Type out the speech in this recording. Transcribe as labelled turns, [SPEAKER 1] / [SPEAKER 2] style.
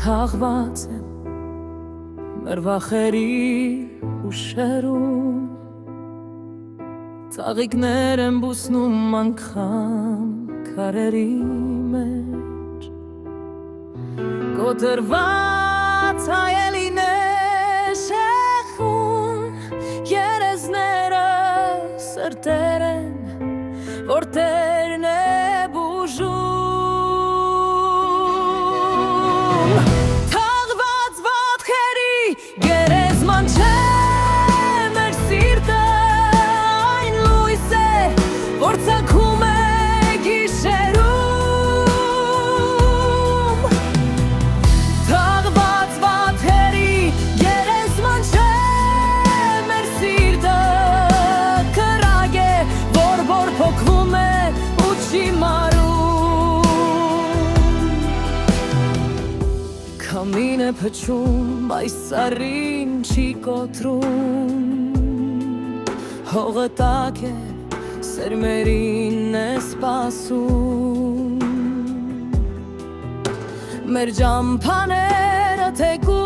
[SPEAKER 1] Թաղված եմ մեր վախերի ուշերում, ծաղիկներ եմ բուսնում անգամ քարերի մեջ, կոտրված հայելիներ շեղուն, երեզները սրտեր են, որ տերն է բուժում։ Թաղված ոտքերի գերեզման չէ մեր սիրտը, այն լույս է, որ ծագում է գիշերում։ Թաղված ոտքերի գերեզման չէ մեր սիրտը, կրակ է, որ փոքվում է ու չի մարում։ Քամին է փչում, այս ծառին չի կոտրում, հողը տաք է, սերմերին է սպասում։ Մեր ջամփաները թեկուզ